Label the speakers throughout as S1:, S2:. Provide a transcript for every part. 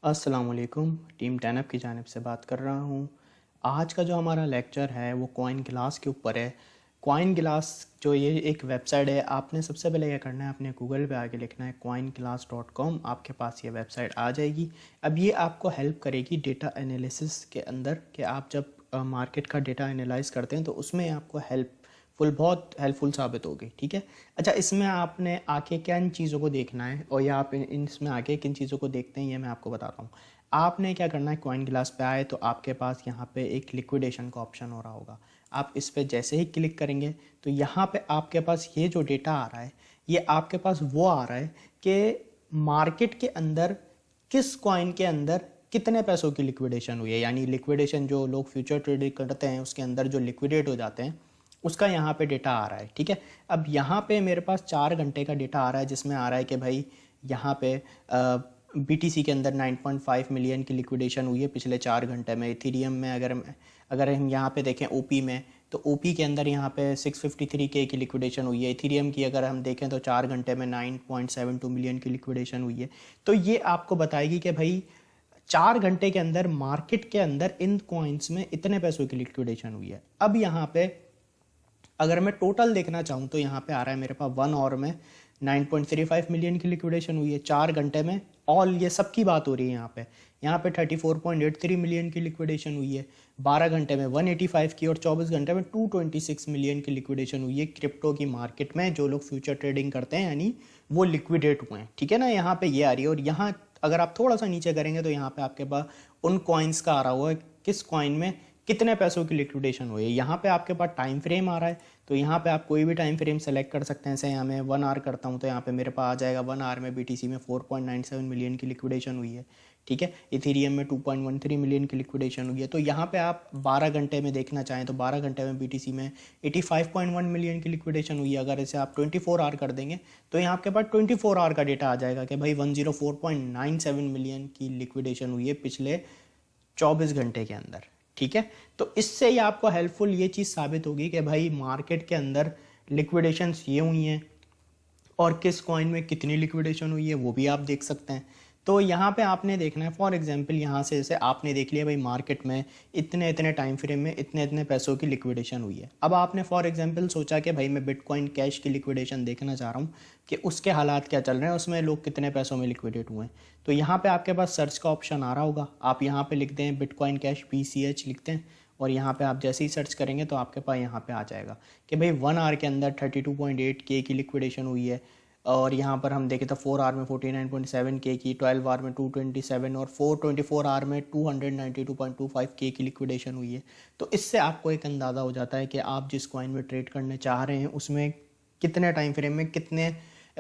S1: अस्सलामुअलैकुम, टीम 10 की जानिब से बात कर रहा हूँ। आज का जो हमारा लेक्चर है वो कॉइन ग्लास के ऊपर है। कॉइन ग्लास जो ये एक वेबसाइट है, आपने सबसे पहले क्या करना है, अपने गूगल पे आके लिखना है coinglass.com। आपके पास ये वेबसाइट आ जाएगी। अब ये आपको हेल्प करेगी डेटा एनालिसिस के अंदर कि आप जब मार्केट का डेटा एनालाइज करते हैं तो उसमें आपको बहुत हेल्पफुल साबित होगी। ठीक है। अच्छा, इसमें आपने आके किन चीज़ों को देखना है और या आप इसमें आके किन चीज़ों को देखते हैं ये मैं आपको बताता हूँ। आपने क्या करना है, कॉइन ग्लास पे आए तो आपके पास यहाँ पे एक लिक्विडेशन का ऑप्शन हो रहा होगा। आप इस पे जैसे ही क्लिक करेंगे तो यहाँ पे आपके पास ये जो डेटा आ रहा है, ये आपके पास वो आ रहा है कि मार्केट के अंदर किस कॉइन के अंदर कितने पैसों की लिक्विडेशन हुई है। यानी लिक्विडेशन जो लोग फ्यूचर ट्रेडिंग करते हैं उसके अंदर जो लिक्विडेट हो जाते हैं उसका यहाँ पे डेटा आ रहा है। ठीक है। अब यहाँ पे मेरे पास 4 घंटे का डेटा आ रहा है जिसमें आ रहा है कि भाई यहाँ पे BTC के अंदर 9.5 मिलियन की लिक्विडेशन हुई है पिछले 4 घंटे में। इथीरियम में अगर हम यहाँ पे देखें OP में, तो OP के अंदर यहाँ पे 653K की लिक्विडेशन हुई है। इथीरियम की अगर हम देखें तो 4 घंटे में 9.72 मिलियन की लिक्विडेशन हुई है। तो ये आपको बताएगी कि भाई 4 घंटे के अंदर मार्केट के अंदर इन कॉइन्स में इतने पैसों की लिक्विडेशन हुई है। अब यहाँ पे अगर मैं टोटल देखना चाहूँ तो यहाँ पे आ रहा है मेरे पास 1 आवर में 9.35 मिलियन की लिक्विडेशन हुई है। 4 घंटे में ऑल ये सब की बात हो रही है। यहाँ पे 34.83 मिलियन की लिक्विडेशन हुई है। 12 घंटे में 185 की और 24 घंटे में 226 मिलियन की लिक्विडेशन हुई है क्रिप्टो की मार्केट में। जो लोग फ्यूचर ट्रेडिंग करते हैं यानी वो लिक्विडेट हुए हैं। ठीक है ना, यहाँ पे ये आ रही है। और यहाँ अगर आप थोड़ा सा नीचे करेंगे तो यहाँ पे आपके पास उन कॉइन्स का आ रहा हुआ है किस कॉइन में कितने पैसों की लिक्विडेशन हुई है। यहाँ पे आपके पास टाइम फ्रेम आ रहा है, तो यहाँ पे आप कोई भी टाइम फ्रेम सेलेक्ट कर सकते हैं। जैसे यहाँ मैं 1 आवर करता हूँ तो यहाँ पे मेरे पास आ जाएगा 1 आवर में BTC में 4.97 मिलियन की लिक्विडेशन हुई है। ठीक है। इथीरियम में 2.13 मिलियन की लिक्विडेशन हुई है। तो यहाँ पे आप 12 घंटे में देखना चाहें तो 12 घंटे में BTC में 85.1 मिलियन की लिक्विडेशन हुई है। अगर इसे आप 24 आवर कर देंगे तो यहाँ आपके पास 24 आवर का डेटा आ जाएगा कि भाई 104.97 मिलियन की लिक्विडेशन हुई है पिछले 24 घंटे के अंदर। ठीक है। तो इससे ही आपको हेल्पफुल ये चीज़ साबित होगी कि भाई मार्केट के अंदर लिक्विडेशंस ये हुई हैं और किस कॉइन में कितनी लिक्विडेशन हुई है वो भी आप देख सकते हैं। तो यहाँ पे आपने देखना है, फॉर एग्जांपल यहाँ से जैसे आपने देख लिया भाई मार्केट में इतने इतने टाइम फ्रेम में इतने इतने पैसों की लिक्विडेशन हुई है। अब आपने फॉर एग्जांपल सोचा कि भाई मैं बिटकॉइन कैश की लिक्विडेशन देखना चाह रहा हूँ कि उसके हालात क्या चल रहे हैं, उसमें लोग कितने पैसों में लिक्विडेट हुए हैं। तो यहाँ पे आपके पास सर्च का ऑप्शन आ रहा होगा। आप यहाँ पे लिखते हैं बिटकॉइन कैश BCH लिखते हैं और यहाँ पे आप जैसे ही सर्च करेंगे तो आपके पास यहाँ पे आ जाएगा कि भाई 1 आवर के अंदर 32.8K की लिक्विडेशन हुई है। और यहाँ पर हम देखें तो 4 आवर में 49.7K की, 12 आवर में 227 और 424 आवर में 292.25K की लिक्विडेशन हुई है। तो इससे आपको एक अंदाज़ा हो जाता है कि आप जिस कॉइन में ट्रेड करने चाह रहे हैं उसमें कितने टाइम फ्रेम में कितने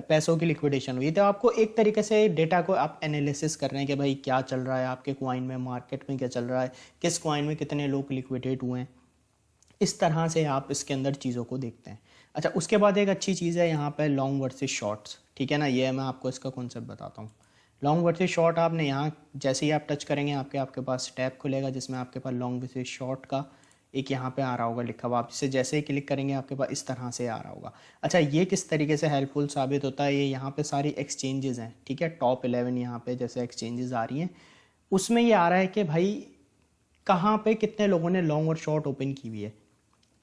S1: पैसों की लिक्विडेशन हुई। तो आपको एक तरीके से डेटा को आप एनालिसिस कर रहे हैं कि भाई क्या चल रहा है आपके कॉइन में, मार्केट में क्या चल रहा है, किस कॉइन में कितने लोग लिक्विडेट हुए हैं। इस तरह से आप इसके अंदर चीज़ों को देखते हैं। अच्छा, उसके बाद एक अच्छी चीज़ है यहाँ पे लॉन्ग वर्सेस शॉर्ट्स। ठीक है ना, ये मैं आपको इसका कॉन्सेप्ट बताता हूँ। लॉन्ग वर्सेस शॉर्ट आपने यहाँ जैसे ही आप टच करेंगे आपके पास टैब खुलेगा जिसमें आपके पास लॉन्ग वर्सेस शॉर्ट का एक यहाँ पे आ रहा होगा लिखा हुआ। आप इसे जैसे ही क्लिक करेंगे आपके पास इस तरह से आ रहा होगा। अच्छा, ये किस तरीके से हेल्पफुल साबित होता है, ये यहाँ पे सारी एक्सचेंजेस हैं। ठीक है, टॉप 11 यहाँ पे जैसे एक्सचेंजेस आ रही हैं उसमें ये आ रहा है कि भाई कहाँ पे कितने लोगों ने लॉन्ग और शॉर्ट ओपन की हुई है।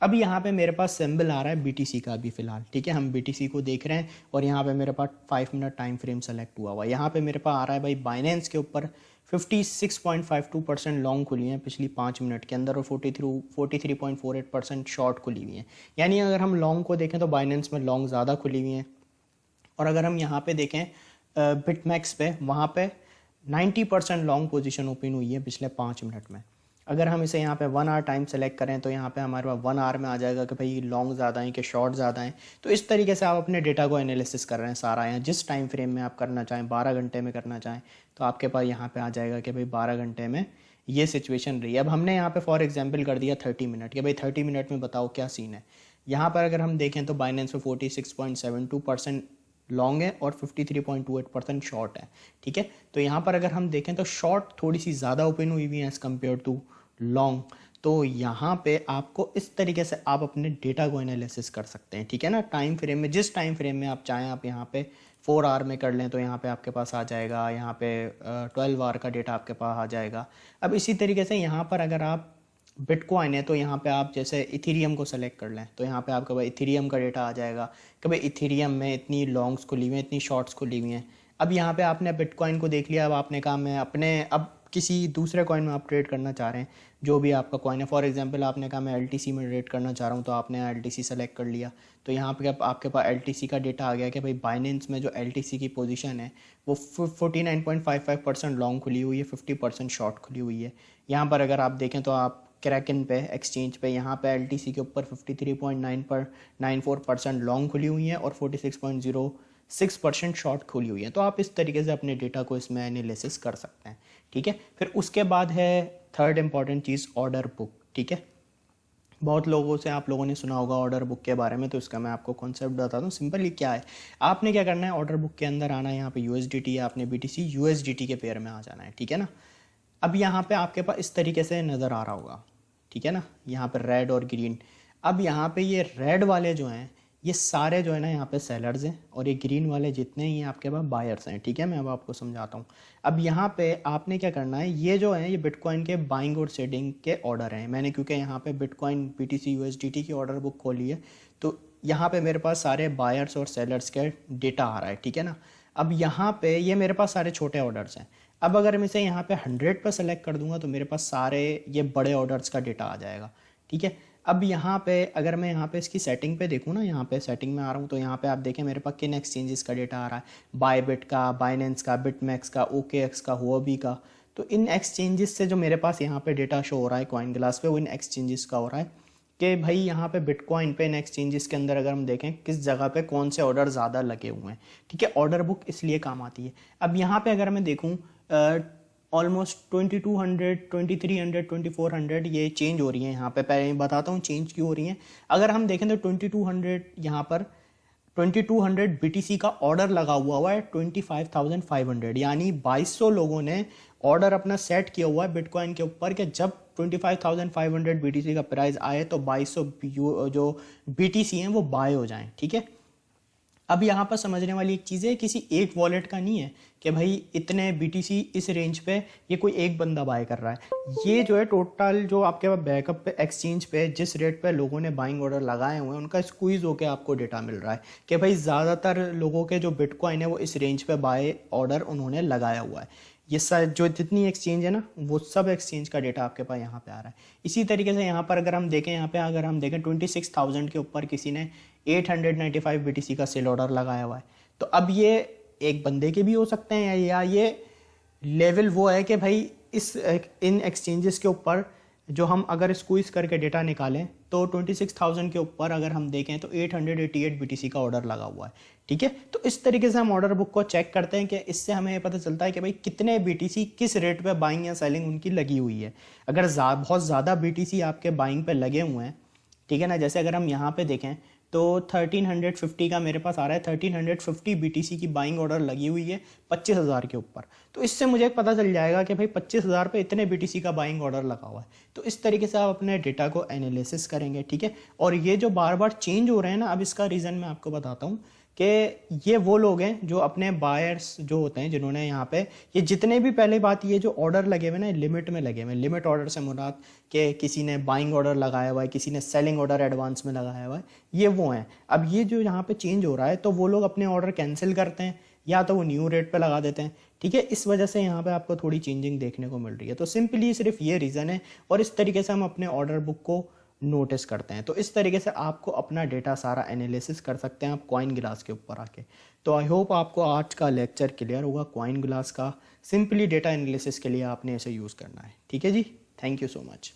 S1: अब यहाँ पे मेरे पास सिंबल आ रहा है BTC का अभी फ़िलहाल। ठीक है, हम BTC को देख रहे हैं और यहाँ पे मेरे पास 5 मिनट टाइम फ्रेम सेलेक्ट हुआ हुआ है। यहाँ पे मेरे पास आ रहा है भाई बाइनेंस के ऊपर 56.52% लॉन्ग खुली हैं पिछली 5 मिनट के अंदर और 43.48% शॉर्ट खुली हुई हैं। यानी अगर हम लॉन्ग को देखें तो बाइनेंस में लॉन्ग ज़्यादा खुली हुई हैं। और अगर हम यहाँ पे देखें बिटमैक्स पे, वहाँ पे 90% लॉन्ग पोजीशन ओपन हुई है पिछले 5 मिनट में। अगर हम इसे यहाँ पे 1 आवर टाइम सेलेक्ट करें तो यहाँ पे हमारे पास 1 आवर में आ जाएगा कि भाई लॉन्ग ज़्यादा हैं कि शॉर्ट ज़्यादा हैं। तो इस तरीके से आप अपने डेटा को एनालिसिस कर रहे हैं सारा। यहाँ जिस टाइम फ्रेम में आप करना चाहें, 12 घंटे में करना चाहें तो आपके पास यहाँ पे आ जाएगा कि भाई 12 घंटे में ये सिचुएशन रही है। अब हमने यहाँ पे फॉर एग्जांपल कर दिया 30 मिनट कि भाई 30 मिनट में बताओ क्या सीन है। यहाँ पर अगर हम देखें तो बाइनेंस में 46.72% लॉन्ग है और 53.28% शॉर्ट है। ठीक है, तो यहाँ पर अगर हम देखें तो शॉर्ट थोड़ी सी ज़्यादा ओपन हुई हुई है एज़ कम्पेयर टू लॉन्ग। तो यहाँ पे आपको इस तरीके से आप अपने डेटा को एनालिसिस कर सकते हैं। ठीक है ना, टाइम फ्रेम में जिस टाइम फ्रेम में आप चाहें आप यहाँ पे 4 आवर में कर लें तो यहाँ पे आपके पास आ जाएगा, यहाँ पे 12 आवर का डेटा आपके पास आ जाएगा। अब इसी तरीके से यहाँ पर अगर आप बिटकॉइन है तो यहाँ पे आप जैसे इथीरियम को सेलेक्ट कर लें तो यहाँ पे आपके पास इथीरियम का डेटा आ जाएगा कि भाई इथीरियम में इतनी लॉन्ग्स खुली हुई हैं, इतनी शॉर्ट्स खुली हुई हैं। अब यहाँ पे आपने बिटकॉइन को देख लिया, अब आपने कहा मैं अपने अब किसी दूसरे कॉइन में आप ट्रेड करना चाह रहे हैं, जो भी आपका कॉइन है। फॉर एग्जांपल आपने कहा मैं एलटीसी में ट्रेड करना चाह रहा हूँ, तो आपने एलटीसी सेलेक्ट कर लिया। तो यहाँ पे अब आपके पास एलटीसी का डेटा आ गया कि भाई बाइनेंस में जो एलटीसी की पोजीशन है वो 49.55% लॉन्ग खुली हुई है, 50% शॉर्ट खुली हुई है। यहाँ पर अगर आप देखें तो आप क्रैकन पे एक्सचेंज पे यहाँ पे एलटीसी के ऊपर 53.94% लॉन्ग खुली हुई है और 46.06% शॉर्ट खुली हुई है। तो आप इस तरीके से अपने डेटा को इसमें एनालिसिस कर सकते हैं, ठीक है। फिर उसके बाद है थर्ड इंपॉर्टेंट चीज़ ऑर्डर बुक, ठीक है। बहुत लोगों से आप लोगों ने सुना होगा ऑर्डर बुक के बारे में, तो इसका मैं आपको कॉन्सेप्ट बताता हूँ। सिंपली क्या है, आपने क्या करना है, ऑर्डर बुक के अंदर आना है, यहाँ पे यूएसडीटी या आपने बीटीसी यूएसडीटी के पेयर में आ जाना है, ठीक है ना। अब यहाँ पे आपके पास इस तरीके से नज़र आ रहा होगा, ठीक है ना, यहाँ पर रेड और ग्रीन। अब यहाँ पे ये रेड वाले जो हैं ये सारे जो है ना यहाँ पे सेलर्स हैं और ये ग्रीन वाले जितने ही आपके पास बायर्स हैं, ठीक है। मैं अब आपको समझाता हूँ। अब यहाँ पे आपने क्या करना है, ये जो है ये बिटकॉइन के बाइंग और सेलिंग के ऑर्डर हैं। मैंने क्योंकि यहाँ पे बिटकॉइन बीटीसी यूएसडीटी की ऑर्डर बुक खोली है तो यहाँ पे मेरे पास सारे बायर्स और सेलर्स के डेटा आ रहा है, ठीक है ना। अब यहाँ पे ये मेरे पास सारे छोटे ऑर्डर्स हैं। अब अगर मैं इसे यहाँ पे 100 पर सेलेक्ट कर दूंगा तो मेरे पास सारे ये बड़े ऑर्डर्स का डेटा आ जाएगा, ठीक है। अब यहाँ पे अगर मैं यहाँ पे इसकी सेटिंग पे देखूँ ना, यहाँ पे सेटिंग में आ रहा हूँ तो यहाँ पे आप देखें मेरे पास किन एक्सचेंजेस का डेटा आ रहा है, बायबिट का, बाइनेंस का, बिटमैक्स का, ओकेएक्स का, हुओबी का। तो इन एक्सचेंजेस से जो मेरे पास यहाँ पे डेटा शो हो रहा है कॉइन ग्लास पे, वो इन एक्सचेंजेस का हो रहा है कि भाई यहाँ पे बिटकॉइन पे इन एक्सचेंजेस के अंदर अगर हम देखें किस जगह पे कौन से ऑर्डर ज़्यादा लगे हुए हैं, ठीक है। ऑर्डर बुक इसलिए काम आती है। अब यहाँ पे अगर मैं देखूँ ऑलमोस्ट 2200, 2300, 2400 ये चेंज हो रही है यहाँ पे। पहले बताता हूँ चेंज क्यों हो रही है। अगर हम देखें तो 2200 यहाँ पर 2200 बीटीसी का ऑर्डर लगा हुआ है 25,500, यानी 2200 लोगों ने ऑर्डर अपना सेट किया हुआ है बिटकॉइन के ऊपर कि जब 25,500 बीटीसी का प्राइस आए तो 2200 जो बीटीसी हैं वो बाय हो जाएं, ठीक है। अब यहाँ पर समझने वाली एक चीज़ है, किसी एक वॉलेट का नहीं है कि भाई इतने बीटीसी इस रेंज पे ये कोई एक बंदा बाय कर रहा है। ये जो है टोटल जो आपके पास बैकअप पे एक्सचेंज पे जिस रेट पे लोगों ने बाइंग ऑर्डर लगाए हुए हैं उनका स्क्वीज होकर आपको डेटा मिल रहा है कि भाई ज़्यादातर लोगों के जो बिटकॉइन है वो इस रेंज पे बाय ऑर्डर उन्होंने लगाया हुआ है। ये सब जो जितनी एक्सचेंज है ना वो सब एक्सचेंज का डेटा आपके पास यहाँ पे आ रहा है। इसी तरीके से यहाँ पर अगर हम देखें, यहाँ पे अगर हम देखें 26,000 के ऊपर किसी ने 895 बीटीसी का सेल ऑर्डर लगाया हुआ है। तो अब ये एक बंदे के भी हो सकते हैं या ये लेवल वो है कि भाई इस इन एक्सचेंजेस के ऊपर जो हम अगर स्क्वीज करके डेटा निकालें तो 26,000 के ऊपर अगर हम देखें तो 888 बीटीसी का ऑर्डर लगा हुआ है, ठीक है। तो इस तरीके से हम ऑर्डर बुक को चेक करते हैं कि इससे हमें ये पता चलता है कि भाई कितने बीटीसी किस रेट पे बाइंग या सेलिंग उनकी लगी हुई है। अगर बहुत ज़्यादा बीटीसी आपके बाइंग पे लगे हुए हैं, ठीक है ना, जैसे अगर हम यहाँ पे देखें तो 1350 का मेरे पास आ रहा है, 1350 बीटीसी की बाइंग ऑर्डर लगी हुई है 25,000 के ऊपर। तो इससे मुझे पता चल जाएगा कि भाई 25,000 पे इतने बीटीसी का बाइंग ऑर्डर लगा हुआ है। तो इस तरीके से आप अपने डेटा को एनालिसिस करेंगे, ठीक है। और ये जो बार बार चेंज हो रहे हैं ना, अब इसका रीज़न मैं आपको बताता हूँ कि ये वो लोग हैं जो अपने बायर्स जो होते हैं जिन्होंने यहाँ पे ये जितने भी, पहले बात ये जो ऑर्डर लगे हुए ना लिमिट में लगे हुए, लिमिट ऑर्डर से मुराद कि किसी ने बाइंग ऑर्डर लगाया हुआ है, किसी ने सेलिंग ऑर्डर एडवांस में लगाया हुआ है, ये वो हैं। अब ये जो यहाँ पे चेंज हो रहा है तो वो लोग अपने ऑर्डर कैंसिल करते हैं या तो वो न्यू रेट पे लगा देते हैं, ठीक है। इस वजह से यहाँ पे आपको थोड़ी चेंजिंग देखने को मिल रही है। तो सिंपली सिर्फ ये रीज़न है और इस तरीके से हम अपने ऑर्डर बुक को नोटिस करते हैं। तो इस तरीके से आपको अपना डेटा सारा एनालिसिस कर सकते हैं आप कॉइन ग्लास के ऊपर आके। तो आई होप आपको आज का लेक्चर क्लियर होगा कॉइन ग्लास का। सिंपली डेटा एनालिसिस के लिए आपने इसे यूज़ करना है, ठीक है जी। Thank you so much.